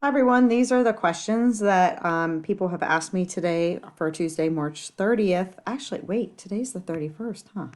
Hi everyone, these are the questions that people have asked me today for Tuesday, March 30th. Actually, wait, today's the 31st, huh?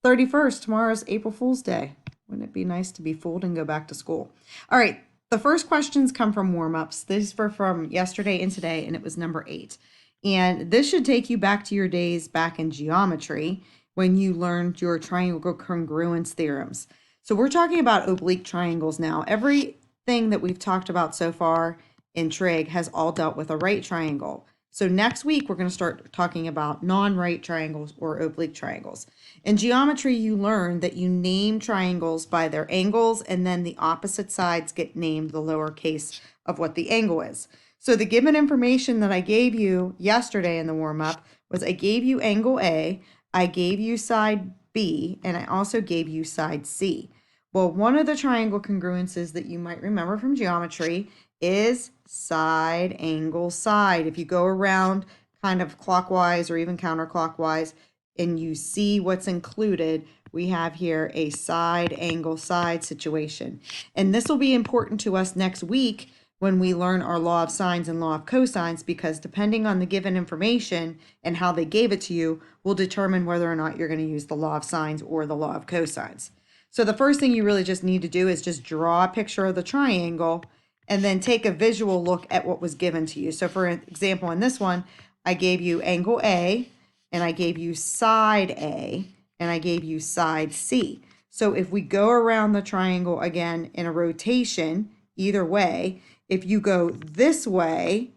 31st, tomorrow's April Fool's Day. Wouldn't it be nice to be fooled and go back to school? All right, the first questions come from warm-ups. These were from yesterday and today, and it was number 8. And this should take you back to your days back in geometry when you learned your triangle congruence theorems. So we're talking about oblique triangles now. Everything that we've talked about so far in trig has all dealt with a right triangle. So next week, we're going to start talking about non-right triangles or oblique triangles. In geometry, you learn that you name triangles by their angles, and then the opposite sides get named the lowercase of what the angle is. So the given information that I gave you yesterday in the warm-up was I gave you angle A, I gave you side B, and I also gave you side C. Well, one of the triangle congruences that you might remember from geometry is side angle side. If you go around kind of clockwise or even counterclockwise and you see what's included, we have here a side angle side situation. And this will be important to us next week when we learn our law of sines and law of cosines, because depending on the given information and how they gave it to you will determine whether or not you're going to use the law of sines or the law of cosines. So the first thing you really just need to do is just draw a picture of the triangle and then take a visual look at what was given to you. So for example, in this one, I gave you angle A, and I gave you side A, and I gave you side C. So if we go around the triangle again in a rotation, either way, if you go this way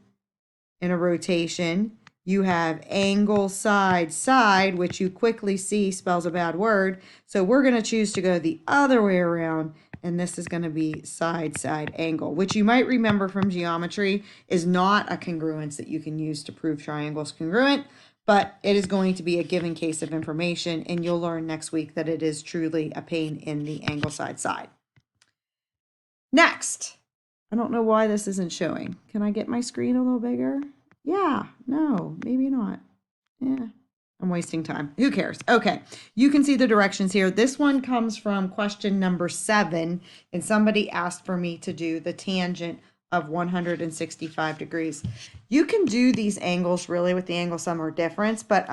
in a rotation, you have angle side side, which you quickly see spells a bad word. So we're going to choose to go the other way around, and this is going to be side side angle, which you might remember from geometry is not a congruence that you can use to prove triangles congruent, but it is going to be a given case of information, and you'll learn next week that it is truly a pain in the angle side side. Next, I don't know why this isn't showing. Can I get my screen a little bigger? Yeah, no, maybe not. Yeah, I'm wasting time. Who cares? Okay, you can see the directions here. This one comes from question number 7, and somebody asked for me to do the tangent of 165 degrees. You can do these angles really with the angle sum or difference, but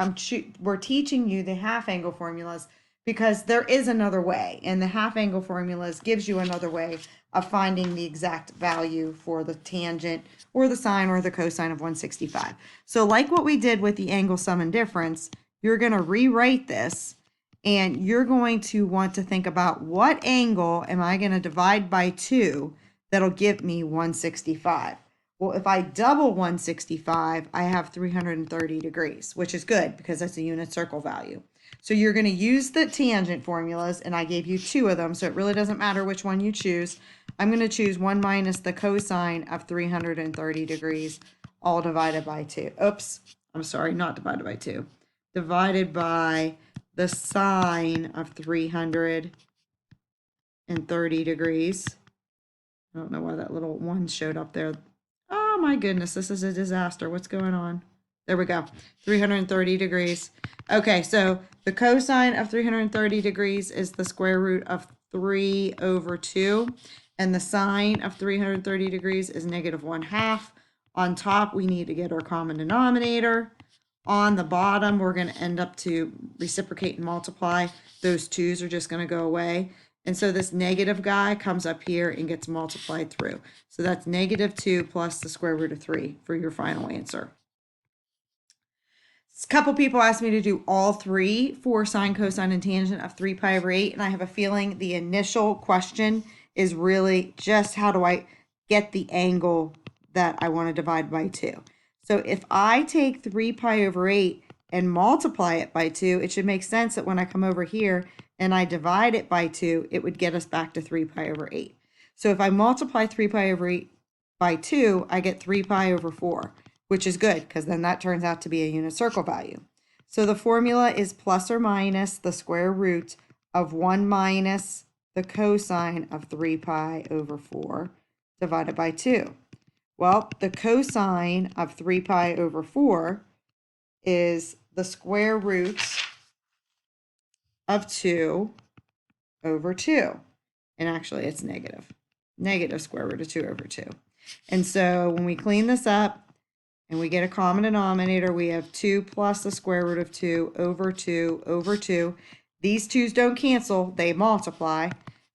we're teaching you the half angle formulas because there is another way, and the half angle formulas gives you another way of finding the exact value for the tangent or the sine or the cosine of 165. So like what we did with the angle sum and difference, you're going to rewrite this, and you're going to want to think about what angle am I going to divide by 2 that'll give me 165. Well, if I double 165, I have 330 degrees, which is good because that's a unit circle value. So you're going to use the tangent formulas, and I gave you 2 of them, so it really doesn't matter which one you choose. I'm going to choose 1 minus the cosine of 330 degrees, all divided by 2. Oops, I'm sorry, not divided by 2. Divided by the sine of 330 degrees. I don't know why that little 1 showed up there. Oh my goodness, this is a disaster. What's going on? There we go. 330 degrees. Okay, so the cosine of 330 degrees is the square root of 3 over 2. And the sine of 330 degrees is negative 1/2. On top, we need to get our common denominator. On the bottom, we're going to end up to reciprocate and multiply. Those 2's are just going to go away. And so this negative guy comes up here and gets multiplied through. So that's negative 2 plus the square root of 3 for your final answer. A couple people asked me to do all 3 for sine, cosine, and tangent of 3 pi over 8. And I have a feeling the initial question is really just how do I get the angle that I want to divide by 2. So if I take 3 pi over 8 and multiply it by 2, it should make sense that when I come over here and I divide it by 2, it would get us back to 3 pi over 8. So if I multiply 3 pi over 8 by 2, I get 3 pi over 4, which is good because then that turns out to be a unit circle value. So the formula is plus or minus the square root of 1 minus the cosine of 3 pi over 4 divided by 2. Well, the cosine of 3 pi over 4 is the square root of 2 over 2. And actually, it's negative. negative square root of 2 over 2. And so when we clean this up and we get a common denominator, we have 2 plus the square root of 2 over 2 over 2. These 2's don't cancel, they multiply.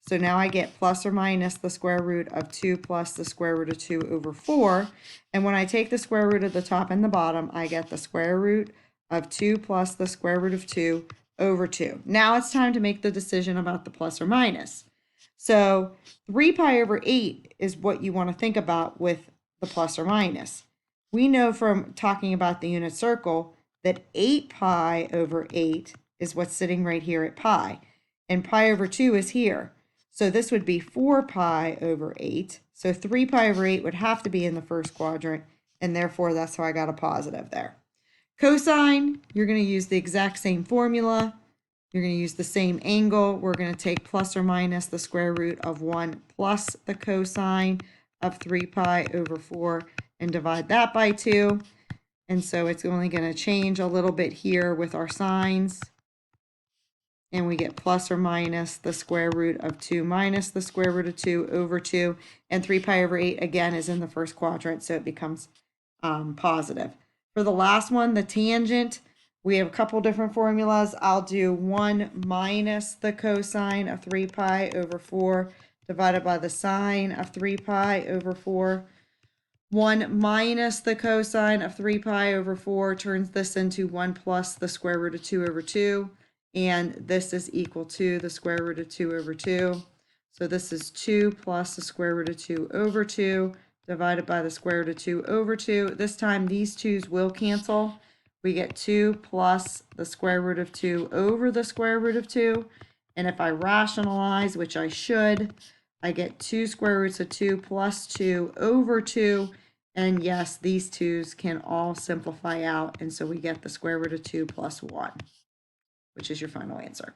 So now I get plus or minus the square root of 2 plus the square root of 2 over 4. And when I take the square root of the top and the bottom, I get the square root of 2 plus the square root of 2 over 2. Now it's time to make the decision about the plus or minus. So 3 pi over 8 is what you want to think about with the plus or minus. We know from talking about the unit circle that 8 pi over 8 is what's sitting right here at pi, and pi over 2 is here. So this would be 4 pi over 8. So 3 pi over 8 would have to be in the first quadrant, and therefore that's how I got a positive there. Cosine, you're going to use the exact same formula. You're going to use the same angle. We're going to take plus or minus the square root of 1 plus the cosine of 3 pi over 4 and divide that by 2. And so it's only going to change a little bit here with our signs. And we get plus or minus the square root of 2 minus the square root of 2 over 2. And 3 pi over 8, again, is in the first quadrant, so it becomes positive. For the last one, the tangent, we have a couple different formulas. I'll do 1 minus the cosine of 3 pi over 4 divided by the sine of 3 pi over 4. 1 minus the cosine of 3 pi over 4 turns this into 1 plus the square root of 2 over 2. And this is equal to the square root of 2 over 2. So this is 2 plus the square root of 2 over 2 divided by the square root of 2 over 2. This time these 2's will cancel. We get 2 plus the square root of 2 over the square root of 2. And if I rationalize, which I should, I get 2 square roots of 2 plus 2 over 2. And yes, these 2's can all simplify out. And so we get the square root of 2 plus 1, which is your final answer.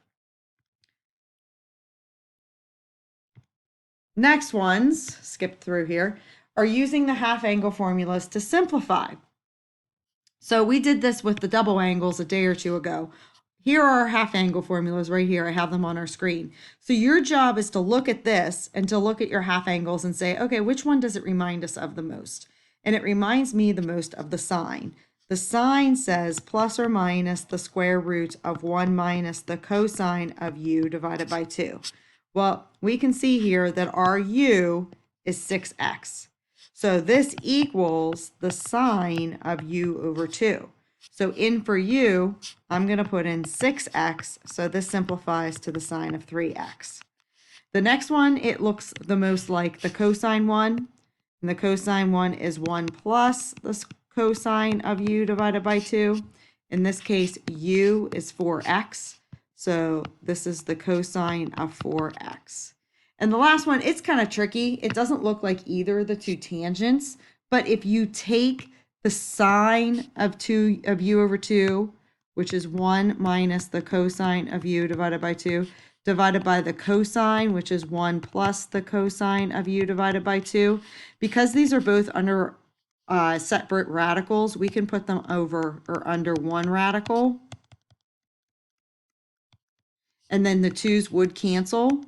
Next ones, skip through here, are using the half angle formulas to simplify. So we did this with the double angles a day or two ago. Here are our half angle formulas right here. I have them on our screen. So your job is to look at this and to look at your half angles and say, okay, which one does it remind us of the most? And it reminds me the most of the sine. The sine says plus or minus the square root of 1 minus the cosine of u divided by 2. Well, we can see here that our u is 6x. So this equals the sine of u over 2. So in for u, I'm going to put in 6x. So this simplifies to the sine of 3x. The next one, it looks the most like the cosine one. And the cosine one is 1 plus the cosine of u divided by 2. In this case, u is 4x. So this is the cosine of 4x. And the last one, it's kind of tricky. It doesn't look like either of the two tangents, but if you take the sine of u over 2, which is 1 minus the cosine of u divided by 2, divided by the cosine, which is 1 plus the cosine of u divided by 2, because these are both under separate radicals, we can put them over or under one radical. And then the 2's would cancel.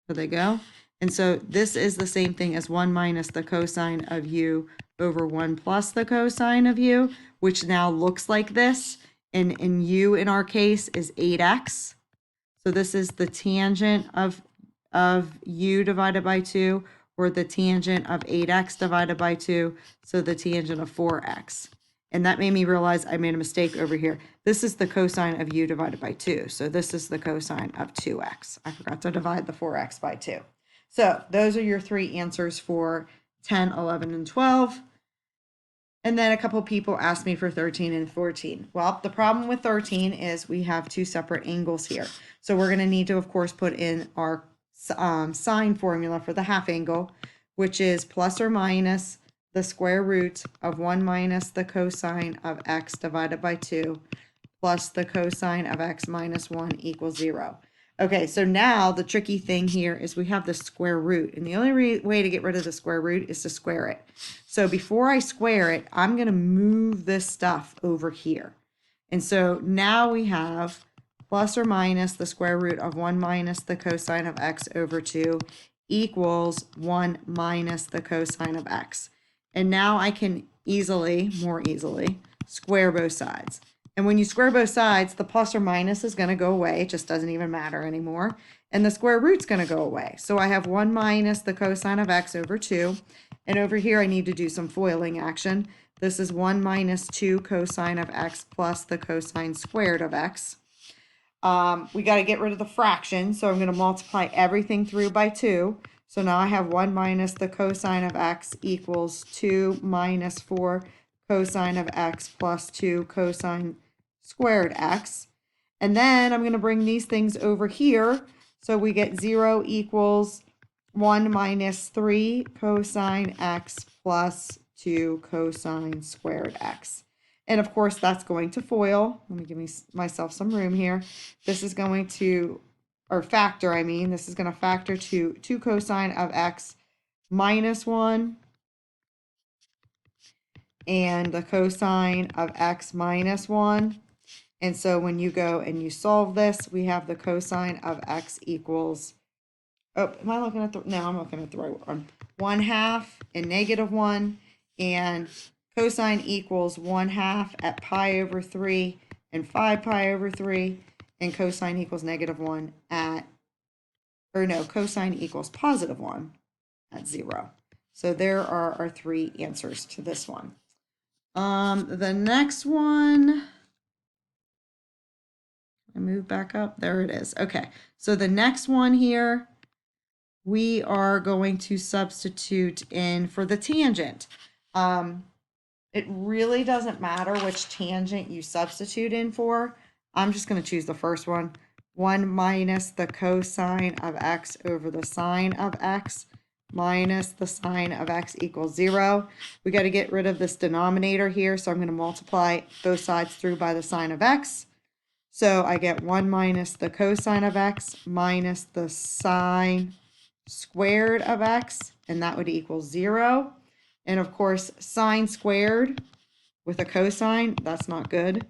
There they go. And so this is the same thing as 1 minus the cosine of u over 1 plus the cosine of u, which now looks like this. And u in our case is 8x. So this is the tangent of u divided by 2, or the tangent of 8x divided by 2, so the tangent of 4x. And that made me realize I made a mistake over here. This is the cosine of u divided by 2. So this is the cosine of 2x. I forgot to divide the 4x by 2. So those are your 3 answers for 10, 11, and 12. And then a couple people asked me for 13 and 14. Well, the problem with 13 is we have 2 separate angles here. So we're going to need to, of course, put in our sine formula for the half angle, which is plus or minus the square root of 1 minus the cosine of x divided by 2 plus the cosine of x minus 1 equals 0. Okay, so now the tricky thing here is we have the square root, and the only way to get rid of the square root is to square it. So before I square it, I'm going to move this stuff over here. And so now we have plus or minus the square root of 1 minus the cosine of x over 2 equals 1 minus the cosine of x. And now I can more easily, square both sides. And when you square both sides, the plus or minus is going to go away. It just doesn't even matter anymore. And the square root's going to go away. So I have 1 minus the cosine of x over 2. And over here, I need to do some foiling action. This is 1 minus 2 cosine of x plus the cosine squared of x. We got to get rid of the fraction, so I'm going to multiply everything through by 2. So now I have 1 minus the cosine of x equals 2 minus 4 cosine of x plus 2 cosine squared x. And then I'm going to bring these things over here. So we get 0 equals 1 minus 3 cosine x plus 2 cosine squared x. And of course, that's going to FOIL. Let me give myself some room here. This is going to, or factor, I mean, this is going to factor to 2 cosine of x minus 1 and the cosine of x minus 1. And so when you go and you solve this, we have the cosine of x equals, oh, am I looking at the, no, I'm looking at the right one. 1/2 and negative 1, and cosine equals 1/2 at pi over 3 and 5 pi over 3, and cosine equals negative 1 at, or no, cosine equals positive 1 at 0. So there are our 3 answers to this one. The next one, I move back up, there it is. Okay, so the next one here, we are going to substitute in for the tangent. It really doesn't matter which tangent you substitute in for. I'm just going to choose the first one. 1 minus the cosine of x over the sine of x minus the sine of x equals 0. We got to get rid of this denominator here, so I'm going to multiply both sides through by the sine of x. So I get 1 minus the cosine of x minus the sine squared of x, and that would equal 0. And of course, sine squared with a cosine, that's not good.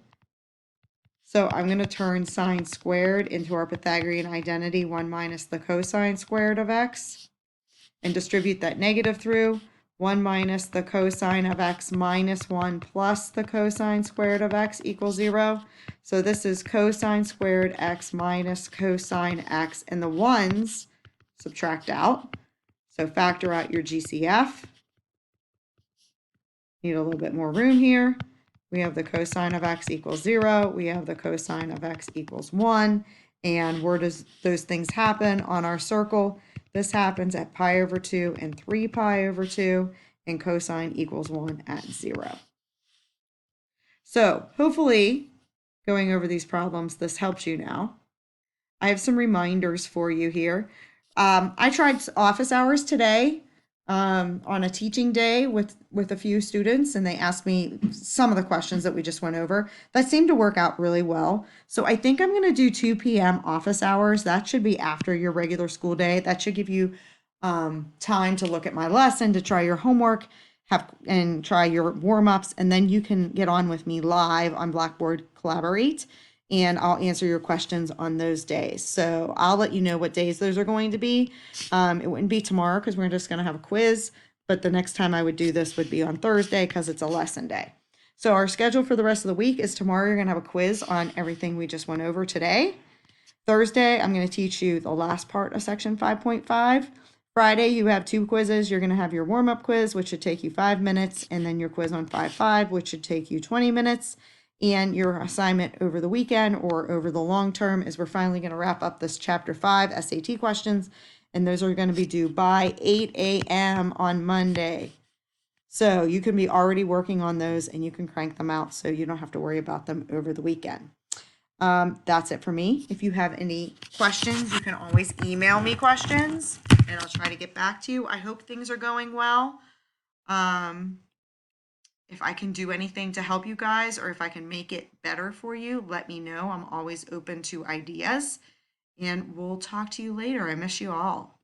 So I'm going to turn sine squared into our Pythagorean identity, 1 minus the cosine squared of x, and distribute that negative through. 1 minus the cosine of x minus 1 plus the cosine squared of x equals 0. So this is cosine squared x minus cosine x, and the 1's subtract out. So factor out your GCF. Need a little bit more room here. We have the cosine of x equals 0. We have the cosine of x equals 1. And where does those things happen on our circle? This happens at pi over 2 and 3 pi over 2, and cosine equals 1 at 0. So hopefully, going over these problems, this helps you now. I have some reminders for you here. I tried office hours today on a teaching day with a few students, and they asked me some of the questions that we just went over. That seemed to work out really well. So I think I'm going to do 2 p.m. office hours. That should be after your regular school day. That should give you time to look at my lesson, to try your homework, and try your warm-ups, and then you can get on with me live on Blackboard Collaborate, and I'll answer your questions on those days. So I'll let you know what days those are going to be. It wouldn't be tomorrow because we're just going to have a quiz, but the next time I would do this would be on Thursday because it's a lesson day. So our schedule for the rest of the week is tomorrow you're going to have a quiz on everything we just went over today. Thursday, I'm going to teach you the last part of section 5.5. Friday, you have 2 quizzes. You're going to have your warm-up quiz, which should take you 5 minutes, and then your quiz on 5.5, which should take you 20 minutes. And your assignment over the weekend or over the long term is we're finally going to wrap up this chapter 5 SAT questions, and those are going to be due by 8 a.m. on Monday. So you can be already working on those and you can crank them out so you don't have to worry about them over the weekend. That's it for me. If you have any questions, you can always email me questions and I'll try to get back to you. I hope things are going well. If I can do anything to help you guys or if I can make it better for you, let me know. I'm always open to ideas, and we'll talk to you later. I miss you all.